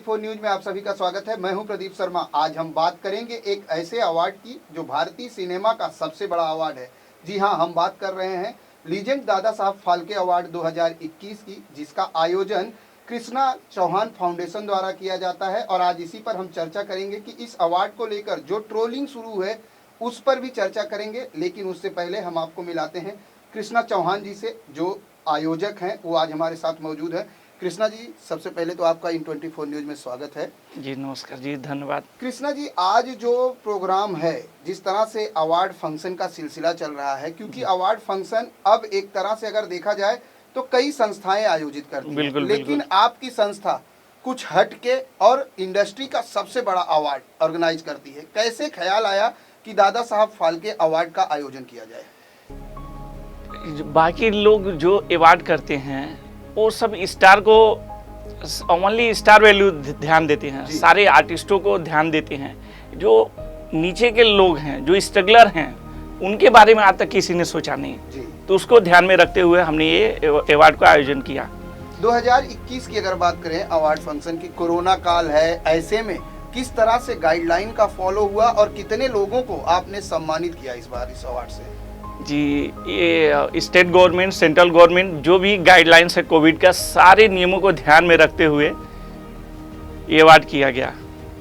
Four news में आप सभी का स्वागत है। मैं हूं प्रदीप शर्मा। आज हम बात करेंगे एक ऐसे अवार्ड की जो भारतीय सिनेमा का सबसे बड़ा अवार्ड है। जी हां, हम बात कर रहे हैं लीजेंड दादा साहब फाल्के अवार्ड 2021 की, जिसका आयोजन कृष्णा चौहान फाउंडेशन द्वारा किया जाता है। और आज इसी पर हम चर्चा करेंगे कि इस अवार्ड को लेकर जो ट्रोलिंग शुरू है उस पर भी चर्चा करेंगे। लेकिन उससे पहले हम आपको मिलाते हैं कृष्णा चौहान जी से, जो आयोजक हैं। वो आज हमारे साथ मौजूद है। कृष्णा जी, सबसे पहले तो आपका इन 24 न्यूज में स्वागत है। जी नमस्कार जी, धन्यवाद। कृष्णा जी, आज जो प्रोग्राम है, जिस तरह से अवार्ड फंक्शन का सिलसिला चल रहा है, क्योंकि अवार्ड फंक्शन अब एक तरह से अगर देखा जाए तो कई संस्थाएं आयोजित करती हैं, लेकिन आपकी संस्था कुछ हट के और इंडस्ट्री का सबसे बड़ा अवार्ड ऑर्गेनाइज करती है। कैसे ख्याल आया कि दादा साहब फाल्के अवार्ड का आयोजन किया जाए? बाकी लोग जो अवार्ड करते हैं वो सब स्टार को ओनली स्टार वैल्यू ध्यान देते हैं, सारे आर्टिस्टों को ध्यान देते हैं। जो नीचे के लोग हैं, जो स्ट्रगलर हैं, उनके बारे में आज तक किसी ने सोचा नहीं जी। तो उसको ध्यान में रखते हुए हमने ये अवार्ड का आयोजन किया। 2021 की अगर बात करें अवार्ड फंक्शन की, कोरोना काल है, ऐसे में किस तरह से गाइडलाइन का फॉलो हुआ और कितने लोगों को आपने सम्मानित किया इस बार इस अवार्ड से? जी, ये स्टेट गवर्नमेंट, सेंट्रल गवर्नमेंट जो भी गाइडलाइंस है कोविड का, सारे नियमों को ध्यान में रखते हुए ये अवार्ड किया गया।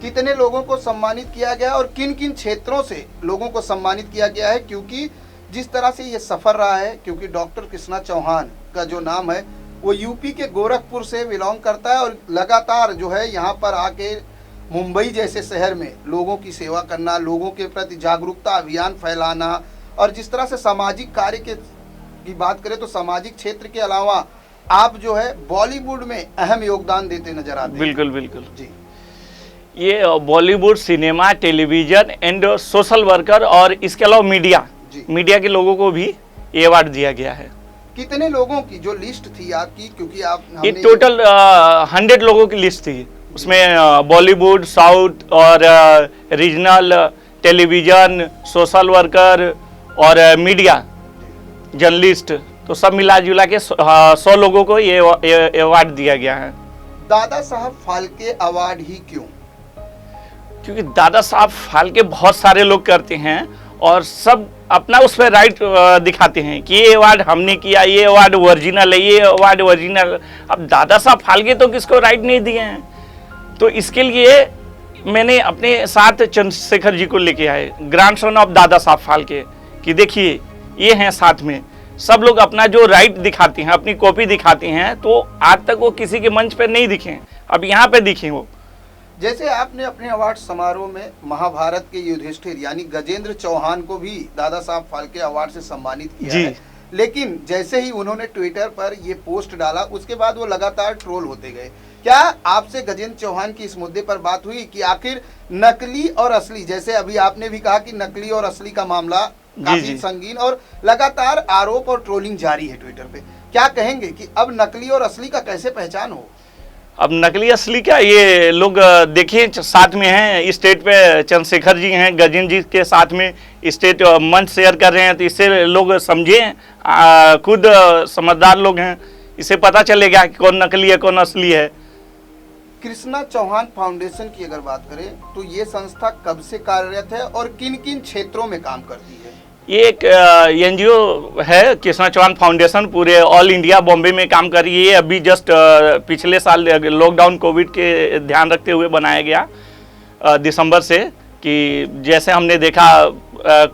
कितने लोगों को सम्मानित किया गया और किन किन क्षेत्रों से लोगों को सम्मानित किया गया है? क्योंकि जिस तरह से ये सफर रहा है, क्योंकि डॉक्टर कृष्णा चौहान का जो नाम है वो यूपी के गोरखपुर से बिलोंग करता है और लगातार जो है यहाँ पर आके मुंबई जैसे शहर में लोगों की सेवा करना, लोगों के प्रति जागरूकता अभियान फैलाना, और जिस तरह से सामाजिक कार्य की बात करें तो सामाजिक क्षेत्र के अलावा आप जो है बॉलीवुड में अहम योगदान देते नजर आते हैं। बिल्कुल बिल्कुल जी। ये Bollywood, cinema, television and social worker और इसके अलावा मीडिया के लोगों को भी ये अवार्ड दिया गया है। कितने लोगों की जो लिस्ट थी आपकी, क्योंकि आप ये टोटल 100 लोगों की लिस्ट थी। उसमें बॉलीवुड, साउथ और रीजनल, टेलीविजन, सोशल वर्कर और मीडिया जर्नलिस्ट, तो सब मिला जुला के 100 लोगों को ये अवार्ड दिया गया है। दादा साहब फाल्के अवार्ड ही क्यों? क्योंकि दादा साहब फाल्के बहुत सारे लोग करते हैं और सब अपना उस पर राइट दिखाते हैं कि ये अवार्ड हमने किया, ये अवार्ड ओरिजिनल है, ये अवार्ड ओरिजिनल। अब दादा साहब फाल्के तो किसको राइट नहीं दिए हैं, तो इसके लिए मैंने अपने साथ चंद्रशेखर जी को लेके आए, ग्रैंडसन ऑफ दादा साहब फाल्के, कि देखिए ये हैं साथ में। सब लोग अपना जो राइट दिखाते हैं, अपनी कॉपी दिखाते हैं, तो आज तक वो किसी के मंच पे नहीं दिखे, अब यहाँ पे दिखे वो। जैसे आपने अपने अवार्ड समारोह में महाभारत के युधिष्ठिर यानी गजेंद्र चौहान को भी दादा साहब फाल्के अवार्ड से सम्मानित किया है, लेकिन जैसे ही उन्होंने ट्विटर पर ये पोस्ट डाला उसके बाद वो लगातार ट्रोल होते गए। क्या आपसे गजेंद्र चौहान की इस मुद्दे पर बात हुई कि आखिर नकली और असली, जैसे अभी आपने भी कहा कि नकली और असली का मामला काफी संगीन और लगातार आरोप और ट्रोलिंग जारी है ट्विटर पे, क्या कहेंगे कि अब नकली और असली का कैसे पहचान हो? अब नकली असली क्या, ये लोग देखिए साथ में हैं, स्टेट पे चंद्रशेखर जी हैं, गजेंद्र जी के साथ में स्टेट मंच शेयर कर रहे हैं, तो इससे लोग समझे, खुद समझदार लोग हैं, इससे पता चलेगा कि कौन नकली है कौन असली है। कृष्णा चौहान फाउंडेशन की अगर बात करें तो ये संस्था कब से कार्यरत है और किन किन क्षेत्रों में काम करती है? ये एक एनजीओ है, कृष्णा चौहान फाउंडेशन, पूरे ऑल इंडिया बॉम्बे में काम कर रही है। अभी जस्ट पिछले साल लॉकडाउन कोविड के ध्यान रखते हुए बनाया गया दिसंबर से, कि जैसे हमने देखा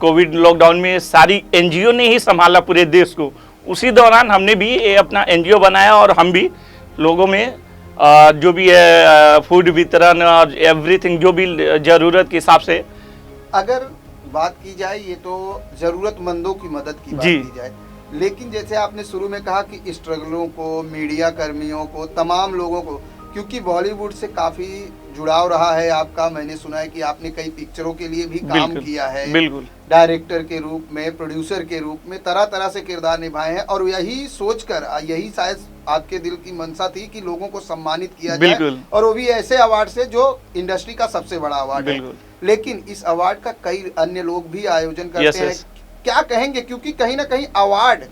कोविड लॉकडाउन में सारी एनजीओ ने ही संभाला पूरे देश को, उसी दौरान हमने भी ये अपना एनजीओ बनाया और हम भी लोगों में जो भी है फूड वितरण और एवरीथिंग, जो भी ज़रूरत के हिसाब से। अगर बात की जाए, ये तो ज़रूरतमंदों की मदद की बात की जाए, लेकिन जैसे आपने शुरू में कहा कि स्ट्रगलों को, मीडिया कर्मियों को, तमाम लोगों को, क्योंकि बॉलीवुड से काफ़ी जुड़ाव रहा है आपका, मैंने सुना है कि आपने कई पिक्चरों के लिए भी काम किया है, बिल्कुल, डायरेक्टर के रूप में, प्रोड्यूसर के रूप में, तरह तरह से किरदार निभाए हैं, और यही सोचकर, यही शायद आपके दिल की मंशा थी कि लोगों को सम्मानित किया जाए, और वो भी ऐसे अवार्ड से जो इंडस्ट्री का सबसे बड़ा अवार्ड है। लेकिन इस अवार्ड का कई अन्य लोग भी आयोजन करते हैं, क्या कहेंगे? क्योंकि कहीं ना कहीं अवार्ड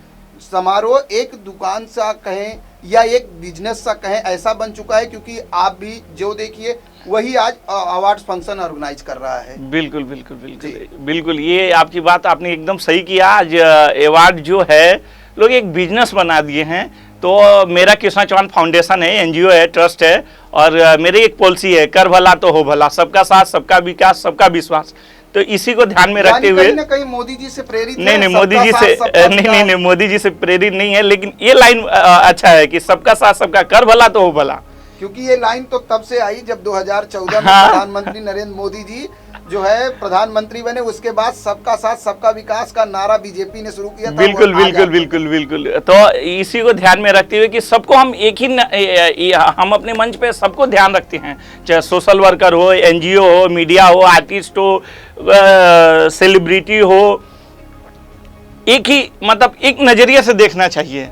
समारोह एक दुकान सा कहें या एक बिजनेस सा कहें ऐसा बन चुका है, क्योंकि आप भी जो देखिए वही आज अवार्ड फंक्शन ऑर्गेनाइज कर रहा है। बिल्कुल बिल्कुल बिल्कुल बिल्कुल, ये आपकी बात आपने एकदम सही किया। आज अवार्ड जो है लोग एक बिजनेस बना दिए हैं। तो मेरा कृष्णा चौहान फाउंडेशन है, एनजीओ है, ट्रस्ट है, और मेरी एक पॉलिसी है, कर भला तो हो भला, सबका साथ, सबका विकास, सबका विश्वास। तो इसी को ध्यान में रखते हुए कहीं ना कहीं मोदी जी से प्रेरित नहीं है, मोदी जी से नहीं मोदी जी से प्रेरित नहीं है, लेकिन ये लाइन अच्छा है कि सबका साथ, सबका कर भला तो हो भला। क्योंकि ये लाइन तो तब से आई जब 2014 में हाँ। प्रधानमंत्री नरेंद्र मोदी जी जो है प्रधानमंत्री बने, उसके बाद सबका साथ सबका विकास का नारा बीजेपी ने शुरू किया था। बिल्कुल बिल्कुल बिल्कुल बिल्कुल। तो इसी को ध्यान में रखते हुए कि सबको हम एक ही हम अपने मंच पे सबको ध्यान रखते हैं, चाहे सोशल वर्कर हो, एनजीओ हो, मीडिया हो, आर्टिस्ट हो, सेलिब्रिटी हो, एक ही मतलब एक नजरिए से देखना चाहिए।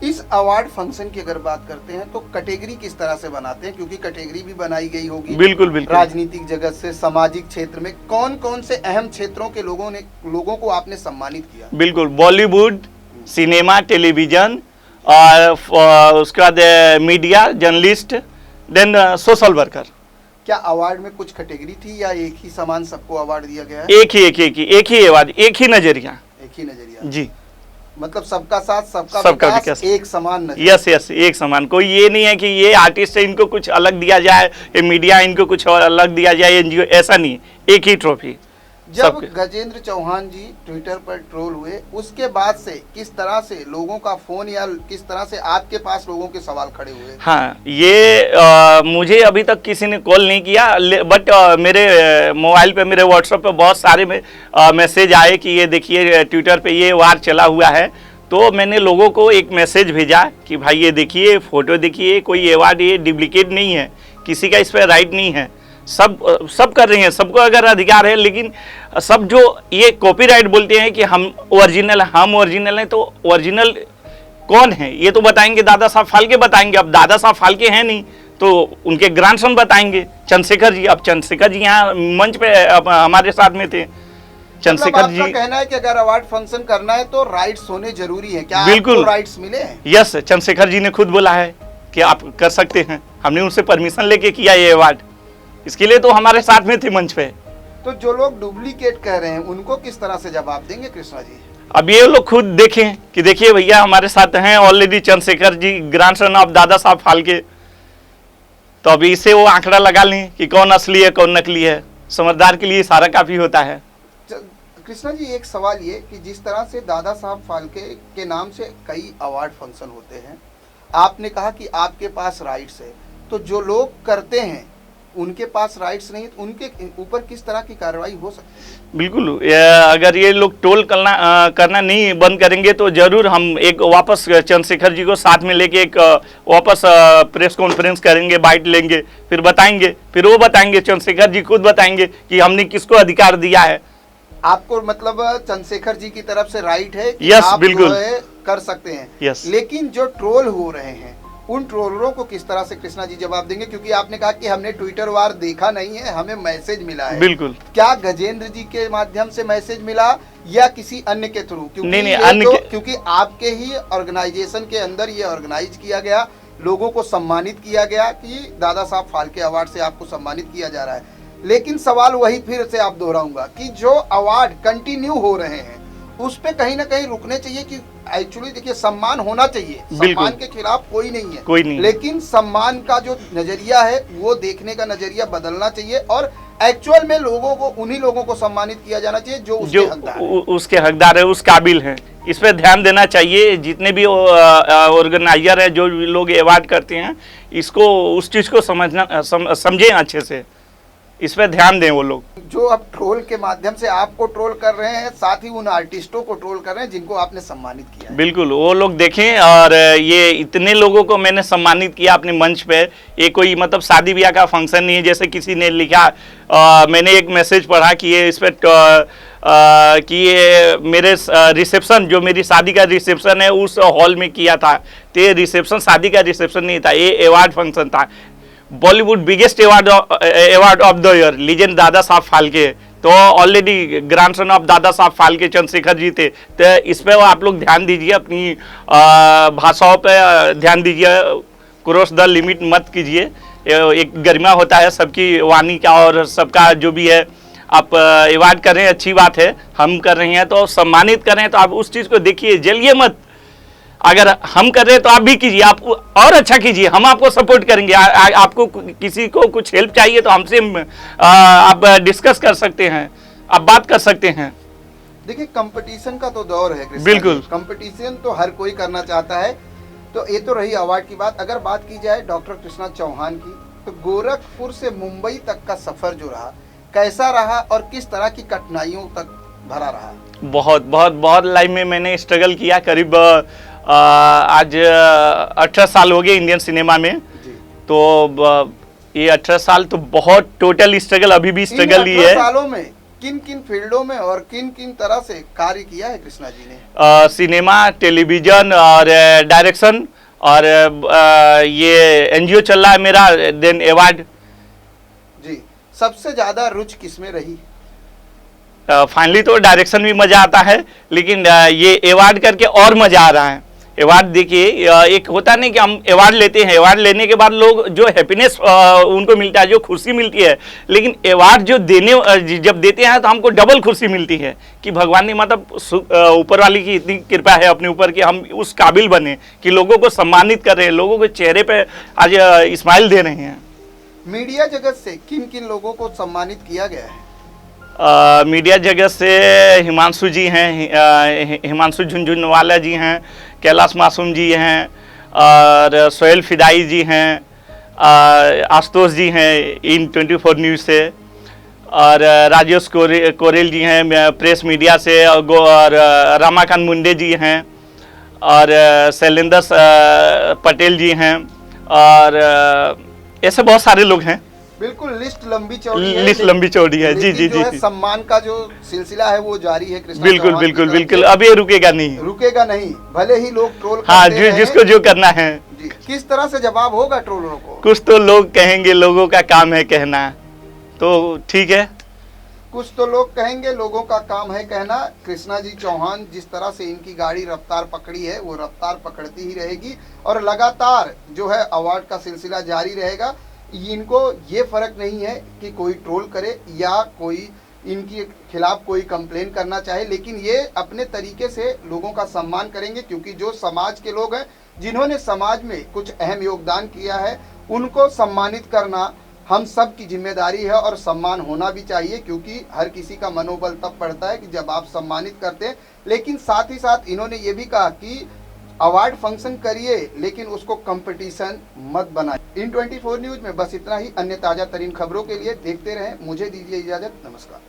इस अवार्ड फंक्शन की अगर बात करते हैं तो कैटेगरी किस तरह से बनाते हैं, क्योंकि कैटेगरी भी बनाई गई होगी। बिल्कुल बिल्कुल। राजनीतिक जगत से, सामाजिक क्षेत्र में कौन कौन से अहम क्षेत्रों के लोगों को आपने सम्मानित किया? बिल्कुल, बॉलीवुड, सिनेमा, टेलीविजन, और उसके बाद media, journalist, then social worker. क्या अवार्ड में कुछ कैटेगरी थी या एक ही समान सबको अवार्ड दिया गया है? एक ही आवाज, एक ही नजरिया। एक ही नजरिया जी, मतलब सबका साथ सबका विकास, विकास, एक समान नजरिया। यस यस, एक समान। कोई ये नहीं है कि ये आर्टिस्ट है इनको कुछ अलग दिया जाए, ये मीडिया इनको कुछ और अलग दिया जाए, एनजीओ, ऐसा नहीं, एक ही ट्रॉफी। जब गजेंद्र चौहान जी ट्विटर पर ट्रोल हुए, उसके बाद से किस तरह से लोगों का फोन या किस तरह से आपके पास लोगों के सवाल खड़े हुए? हाँ, ये मुझे अभी तक किसी ने कॉल नहीं किया, बट मेरे मोबाइल पे, मेरे व्हाट्सएप पे बहुत सारे मैसेज आए कि ये देखिए ट्विटर पे ये वार चला हुआ है। तो मैंने लोगों को एक मैसेज भेजा कि भाई ये देखिए, फोटो देखिए, कोई अवार्ड ये डुप्लीकेट नहीं है, किसी का इस पर राइट नहीं है, सब कर रहे हैं, सबको अगर अधिकार है, लेकिन सब जो ये कॉपीराइट बोलते हैं कि हम ओरिजिनल हैं, तो ओरिजिनल कौन है ये तो बताएंगे, दादा साहब फाल्के बताएंगे। अब दादा साहब फाल्के हैं नहीं तो उनके ग्रैंडसन बताएंगे, चंद्रशेखर जी। अब चंद्रशेखर जी यहाँ मंच पे हमारे साथ में थे। चंद्रशेखर जी, कहना है कि अगर अवार्ड फंक्शन करना है तो राइट्स होने जरूरी है, क्या बिल्कुल आपको राइट्स मिले हैं? यस, चंद्रशेखर जी ने खुद बोला है कि आप कर सकते हैं, हमने उनसे परमिशन लेके किया ये अवार्ड, इसके लिए तो हमारे साथ में थे मंच पे। तो जो लोग डुप्लीकेट कह रहे हैं उनको किस तरह से जवाब देंगे कृष्णा जी? अब ये लोग खुद देखें कि देखिए भैया हमारे साथ हैं already Chandrashekhar ji, grandson of Dada Saheb Phalke. तो अभी इससे वो आंकड़ा लगा लें कि कौन असली है कौन नकली है। समझदार के लिए सारा काफी होता है। कृष्णा जी, एक सवाल ये कि जिस तरह से दादा साहब फाल्के के नाम से कई अवार्ड फंक्शन होते हैं, आपने कहा कि आपके पास राइट्स है, तो जो लोग करते हैं उनके पास राइट्स नहीं, तो उनके ऊपर किस तरह की कार्रवाई हो सकती है? बिल्कुल, अगर ये लोग टोल करना नहीं बंद करेंगे तो जरूर हम एक वापस चंद्रशेखर जी को साथ में लेके एक वापस प्रेस कॉन्फ्रेंस करेंगे, बाइट लेंगे, फिर बताएंगे, फिर वो बताएंगे, चंद्रशेखर जी खुद बताएंगे कि हमने किसको अधिकार दिया है। आपको मतलब चंद्रशेखर जी की तरफ से राइट है कि यस, आप बिल्कुल जो है कर सकते हैं। यस। लेकिन जो ट्रोल हो रहे हैं उन ट्रोलरों को किस तरह से कृष्णा जी जवाब देंगे? क्योंकि आपने कहा कि हमने ट्विटर वार देखा नहीं है, हमें मैसेज मिला है। बिल्कुल। क्या गजेंद्र जी के माध्यम से मैसेज मिला या किसी अन्य के थ्रू? क्योंकि आपके ही ऑर्गेनाइजेशन के अंदर ये ऑर्गेनाइज किया गया, लोगों को सम्मानित किया गया कि दादा साहब फाल्के अवार्ड से आपको सम्मानित किया जा रहा है। लेकिन सवाल वही फिर से आप दोहराऊंगा कि जो अवार्ड कंटिन्यू हो रहे हैं उस पे कहीं ना कहीं रुकने चाहिए कि एक्चुअली देखिए सम्मान होना चाहिए, सम्मान के खिलाफ कोई नहीं है, कोई नहीं, लेकिन सम्मान का जो नजरिया है वो देखने का नजरिया बदलना चाहिए और एक्चुअल में लोगों को, उन्हीं लोगों को सम्मानित किया जाना चाहिए जो उसके हकदार है, उस काबिल है। इस पे ध्यान देना चाहिए। जितने भी ऑर्गेनाइजर है, जो लोग अवार्ड करते हैं, इसको उस चीज को समझें अच्छे से, इस पे ध्यान दें। वो लोग जो अब ट्रोल के माध्यम से आपको ट्रोल कर रहे हैं, साथ ही उन आर्टिस्टों को ट्रोल कर रहे हैं जिनको आपने सम्मानित किया है। बिल्कुल, वो लोग देखें। और ये इतने लोगों को मैंने सम्मानित किया अपने मंच पे, ये कोई मतलब शादी ब्याह का फंक्शन नहीं है जैसे किसी ने लिखा। मैंने एक मैसेज पढ़ा कि ये इस पे कि ये मेरे रिसेप्शन, जो मेरी शादी का रिसेप्शन है उस हॉल में किया था, तो ये रिसेप्शन शादी का रिसेप्शन नहीं था, ये अवार्ड फंक्शन था। Bollywood biggest award of the year, legend दादा साहब फाल्के, तो already grandson of Dada Saheb Phalke Chandrashekhar ji थे। तो इस पे आप लोग ध्यान दीजिए, अपनी भाषाओं पे ध्यान दीजिए, क्रॉस द लिमिट मत कीजिए। एक गरिमा होता है सबकी वाणी का और सबका जो भी है। आप अवार्ड कर रहे हैं, अच्छी बात है, हम कर रहे हैं तो सम्मानित कर रहे हैं, तो आप उस चीज़ को देखिए, जलिए मत। अगर हम कर रहे हैं तो आप भी कीजिए, आप और अच्छा कीजिए, हम आपको सपोर्ट करेंगे। आपको किसी को कुछ हेल्प चाहिए तो हमसे आप डिस्कस कर सकते हैं, आप बात कर सकते हैं। देखिए, कंपटीशन का तो दौर है कृष्णा बिल्कुल। जी। कंपटीशन तो हर कोई करना चाहता है। तो ये तो रही अवार्ड की बात। अगर बात की जाए डॉक्टर कृष्णा चौहान की, तो गोरखपुर से मुंबई तक का सफर जो रहा, कैसा रहा और किस तरह की कठिनाइयों तक भरा रहा? बहुत बहुत बहुत लाइफ में मैंने स्ट्रगल किया। करीब आज 18 साल हो गए इंडियन सिनेमा में जी। तो ये 18 साल तो बहुत टोटल स्ट्रगल, अभी भी स्ट्रगल ही है। सालों में किन किन फील्डों में और किन किन तरह से कार्य किया है कृष्णा जी ने? सिनेमा, टेलीविजन और डायरेक्शन, और ये एनजीओ चल रहा है मेरा, देन अवार्ड। जी, सबसे ज्यादा रुचि किसमें रही? फाइनली तो डायरेक्शन भी मजा आता है, लेकिन ये अवार्ड करके और मजा आ रहा है। अवार्ड देखिए, एक होता नहीं कि हम अवार्ड लेते हैं, अवार्ड लेने के बाद लोग जो हैप्पीनेस उनको मिलता है, जो खुशी मिलती है, लेकिन अवार्ड जो जब देते हैं तो हमको डबल खुशी मिलती है कि भगवान ने, मतलब ऊपर वाली की इतनी कृपा है अपने ऊपर कि हम उस काबिल बने कि लोगों को सम्मानित कर रहे हैं, लोगों के चेहरे पे आज स्माइल दे रहे हैं। मीडिया जगत से किन किन लोगों को सम्मानित किया गया है? मीडिया जगत से हिमांशु जी हैं, हिमांशु झुनझुनवाला जी हैं, कैलाश मासूम जी हैं, और सोहेल फिदाई जी हैं, आशुतोष जी हैं इन 24 न्यूज़ से, और राजेश कोरेल जी हैं प्रेस मीडिया से, और रमाकांत मुंडे जी हैं, और शैलेंद्र पटेल जी हैं, और ऐसे बहुत सारे लोग हैं। बिल्कुल, लिस्ट लंबी चौड़ी है। लिस्ट लंबी चौड़ी है, जी जी जो है जी। सम्मान का जो सिलसिला है वो जारी है कृष्णा बिल्कुल चौहान की बिल्कुल तरफ बिल्कुल, से। अब ये रुकेगा नहीं। रुकेगा नहीं, भले ही लोग ट्रोल हाँ, करते रहे। जिसको जो करना है। जी, किस तरह से जवाब होगा ट्रोलरों को? कुछ तो लोग कहेंगे, लोगों का काम है कहना, तो ठीक है। कुछ तो लोग कहेंगे, लोगों का काम है कहना। कृष्णा जी चौहान, जिस तरह से इनकी गाड़ी रफ्तार पकड़ी है, वो रफ्तार पकड़ती ही रहेगी और लगातार जो है अवार्ड का सिलसिला जारी रहेगा। इनको ये फर्क नहीं है कि कोई ट्रोल करे या कोई इनके खिलाफ कोई कंप्लेन करना चाहे, लेकिन ये अपने तरीके से लोगों का सम्मान करेंगे, क्योंकि जो समाज के लोग हैं, जिन्होंने समाज में कुछ अहम योगदान किया है, उनको सम्मानित करना हम सब की जिम्मेदारी है और सम्मान होना भी चाहिए, क्योंकि हर किसी का मनोबल तब बढ़ता है कि जब आप सम्मानित करते हैं। लेकिन साथ ही साथ इन्होंने ये भी कहा कि अवार्ड फंक्शन करिए, लेकिन उसको कंपटीशन मत बनाए। इन 24 न्यूज़ में बस इतना ही। अन्य ताज़ा तरीन खबरों के लिए देखते रहें। मुझे दीजिए इजाज़त, नमस्कार।